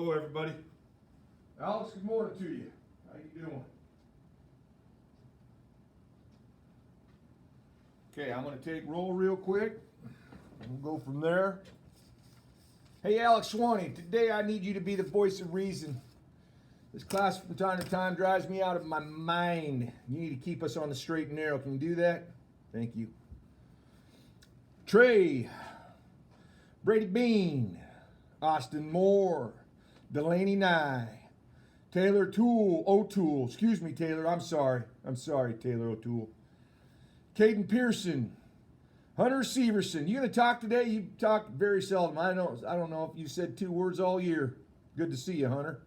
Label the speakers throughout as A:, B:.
A: Hello, everybody. Alex, good morning to you. How you doing? Okay, I'm going to take roll real quick. We'll go from there. Hey, Alex Swanee, today I need you to be the voice of reason. This class from time to time drives me out of my mind. You need to keep us on the straight and narrow. Can you do that? Thank you. Trey, Brady Bean, Austin Moore, Delaney Nye, Taylor O'Toole. Excuse me, Taylor. I'm sorry, Taylor O'Toole. Caden Pearson, Hunter Severson. You gonna talk today? You talk very seldom. I don't know if you said 2 words all year. Good to see you, Hunter.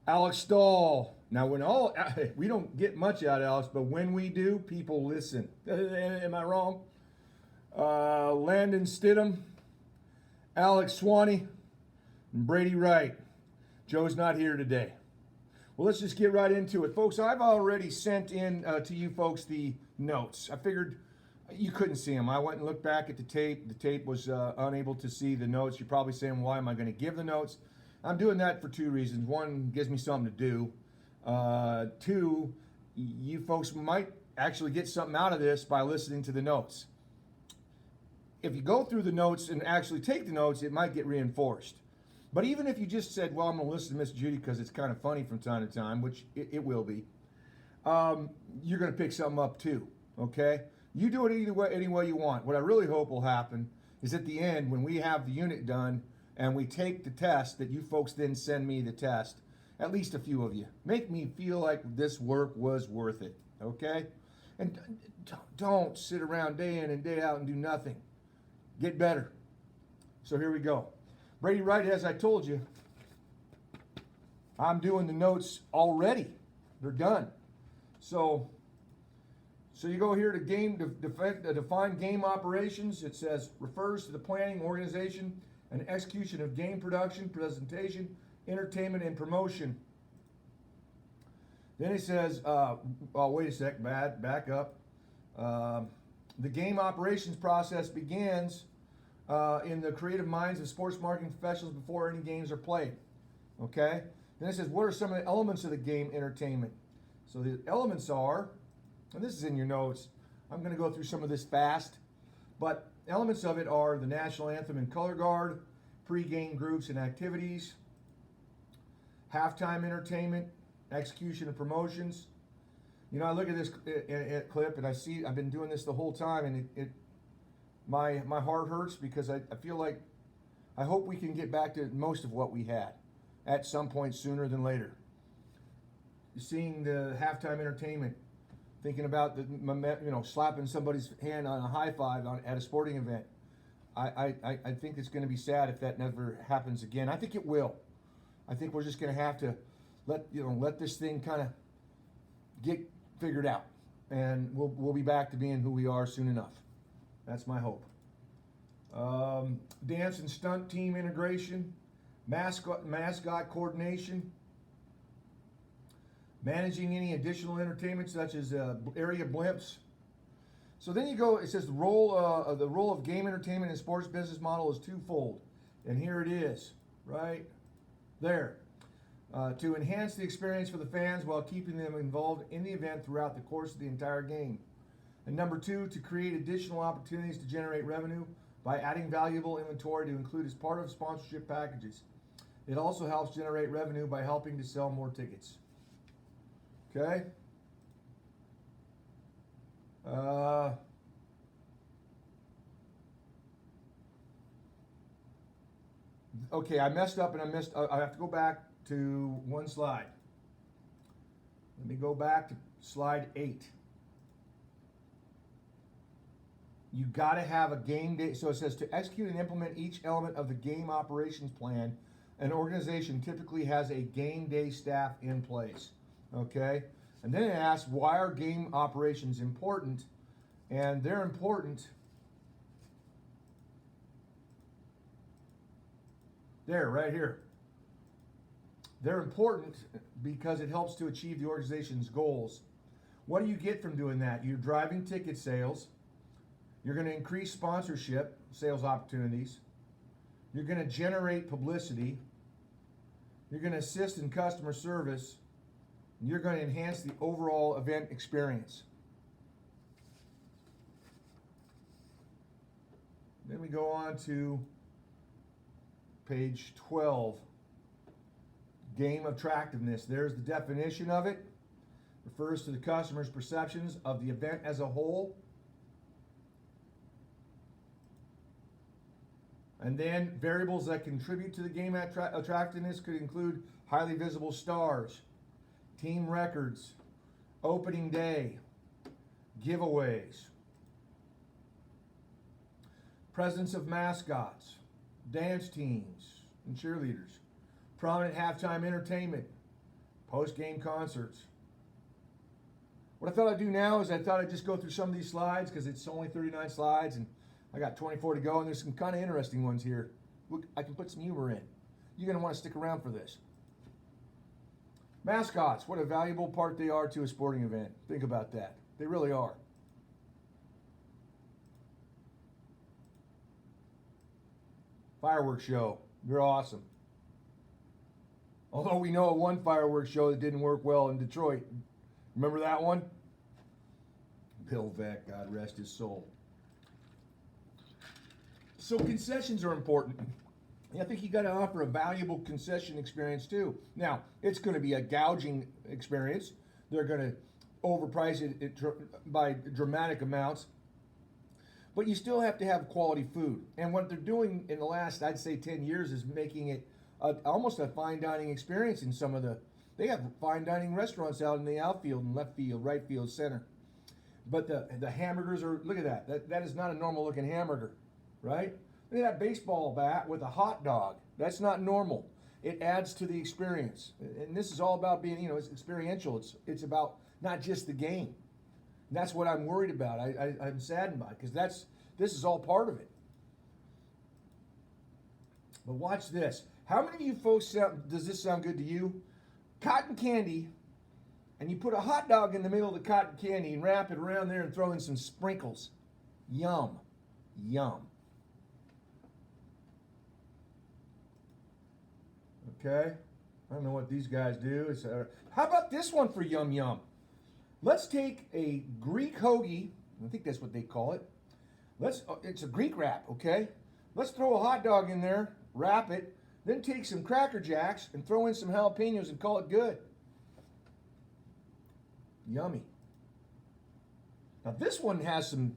A: Alex Stahl. Now, we don't get much out of Alex, but when we do, people listen. Am I wrong? Landon Stidham, Alex Swanee, and Brady Wright. Joe's not here today. Well, let's just get right into it. Folks, I've already sent in to you folks the notes. I figured you couldn't see them. I went and looked back at the tape. The tape was unable to see the notes. You're probably saying, why am I going to give the notes? I'm doing that for 2 reasons. One, gives me something to do. 2, you folks might actually get something out of this by listening to the notes. If you go through the notes and actually take the notes, it might get reinforced. But even if you just said, well, I'm going to listen to Miss Judy because it's kind of funny from time to time, which it will be, you're going to pick something up too, okay? You do it any way you want. What I really hope will happen is at the end, when we have the unit done and we take the test, that you folks then send me the test, at least a few of you. Make me feel like this work was worth it, okay? And don't sit around day in and day out and do nothing. Get better. So here we go. Brady Wright, as I told you, I'm doing the notes already. They're done. So you go here to define game operations. It says refers to the planning, organization, and execution of game production, presentation, entertainment, and promotion. Then it says, wait a sec, back up. The game operations process begins in the creative minds of sports marketing professionals before any games are played. Okay? Then it says, what are some of the elements of the game entertainment? So the elements are, and this is in your notes, I'm going to go through some of this fast, but elements of it are the national anthem and color guard, pre-game groups and activities, halftime entertainment, execution of promotions. You know, I look at this clip and I've been doing this the whole time, and my heart hurts because I feel like I hope we can get back to most of what we had at some point sooner than later. Seeing the halftime entertainment, thinking about slapping somebody's hand on a high five at a sporting event. I think it's going to be sad if that never happens again. I think it will. I think we're just going to have to let this thing kind of get figured out, and we'll be back to being who we are soon enough. That's my hope. Dance and stunt team integration, mascot coordination, managing any additional entertainment such as area blimps. So then you go. It says the role of game entertainment in sports business model is twofold, and here it is, right there. To enhance the experience for the fans while keeping them involved in the event throughout the course of the entire game. And number 2, to create additional opportunities to generate revenue by adding valuable inventory to include as part of sponsorship packages. It also helps generate revenue by helping to sell more tickets. Okay? Okay, I messed up and I have to go back to one slide. Let me go back to slide 8. You got to have a game day. So it says to execute and implement each element of the game operations plan, an organization typically has a game day staff in place. Okay? And then it asks, why are game operations important? And they're important. There, right here. They're important because it helps to achieve the organization's goals. What do you get from doing that? You're driving ticket sales. You're going to increase sponsorship, sales opportunities. You're going to generate publicity. You're going to assist in customer service. And you're going to enhance the overall event experience. Then we go on to page 12. Game attractiveness. There's the definition of it. Refers to the customer's perceptions of the event as a whole. And then variables that contribute to the game attractiveness could include highly visible stars, team records, opening day, giveaways, presence of mascots, dance teams and cheerleaders, prominent halftime entertainment, post-game concerts. What I thought I'd do now is I thought I'd just go through some of these slides because it's only 39 slides and I got 24 to go, and there's some kind of interesting ones here. Look, I can put some humor in. You're going to want to stick around for this. Mascots, what a valuable part they are to a sporting event. Think about that. They really are. Fireworks show, they're awesome. Although we know of one fireworks show that didn't work well in Detroit. Remember that one? Bill Veeck, God rest his soul. So concessions are important. I think you got to offer a valuable concession experience too. Now, it's going to be a gouging experience. They're going to overprice it by dramatic amounts. But you still have to have quality food. And what they're doing in the last, I'd say 10 years is making it almost a fine dining experience in some of the, they have fine dining restaurants out in the outfield and left field, right field, center. But the hamburgers are, look at that. That is not a normal looking hamburger. Right? Look at that baseball bat with a hot dog. That's not normal. It adds to the experience. And this is all about being, it's experiential. It's about not just the game. And that's what I'm worried about. I'm saddened by, because this is all part of it. But watch this. How many of you folks does this sound good to you? Cotton candy, and you put a hot dog in the middle of the cotton candy and wrap it around there and throw in some sprinkles. Yum. Yum. Okay, I don't know what these guys do. How about this one for yum yum? Let's take a Greek hoagie. I think that's what they call it. It's a Greek wrap, okay? Let's throw a hot dog in there, wrap it, then take some Cracker Jacks and throw in some jalapenos and call it good. Yummy. Now this one has some,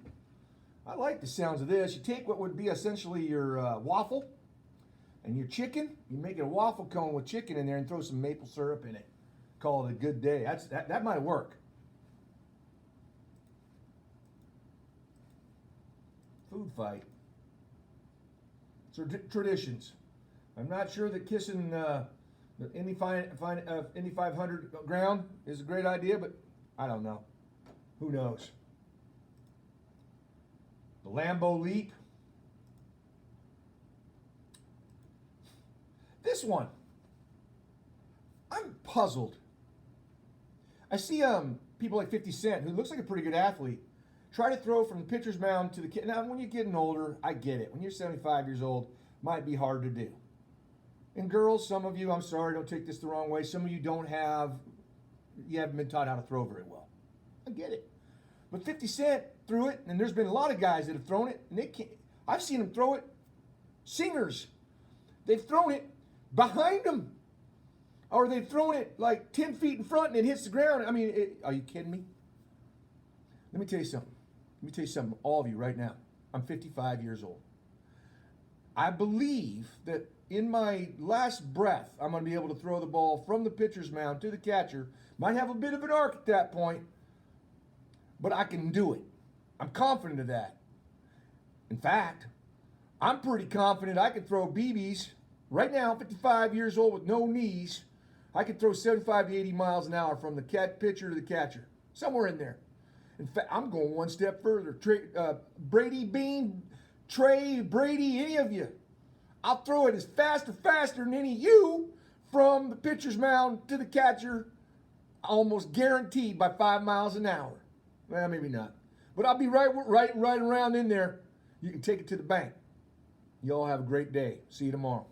A: I like the sounds of this. You take what would be essentially your waffle, and your chicken, you make it a waffle cone with chicken in there and throw some maple syrup in it. Call it a good day. That might work. Food fight. So traditions. I'm not sure that kissing the Indy 500 ground is a great idea, but I don't know. Who knows? The Lambeau Leap. This one, I'm puzzled. I see people like 50 Cent, who looks like a pretty good athlete, try to throw from the pitcher's mound to the kid. Now, when you're getting older, I get it. When you're 75 years old, might be hard to do. And girls, some of you, I'm sorry, don't take this the wrong way. Some of you you haven't been taught how to throw very well. I get it. But 50 Cent threw it, and there's been a lot of guys that have thrown it, and I've seen them throw it. Singers, they've thrown it behind them, or they've thrown it like 10 feet in front and it hits the ground. I mean, are you kidding me? Let me tell you something, all of you right now. I'm 55 years old. I believe that in my last breath, I'm going to be able to throw the ball from the pitcher's mound to the catcher. Might have a bit of an arc at that point, but I can do it. I'm confident of that. In fact, I'm pretty confident I can throw BBs. Right now, 55 years old with no knees, I can throw 75 to 80 miles an hour from the pitcher to the catcher. Somewhere in there. In fact, I'm going one step further. Brady Bean, Trey, Brady, any of you. I'll throw it as faster than any of you from the pitcher's mound to the catcher, almost guaranteed by 5 miles an hour. Well, maybe not. But I'll be right around in there. You can take it to the bank. You all have a great day. See you tomorrow.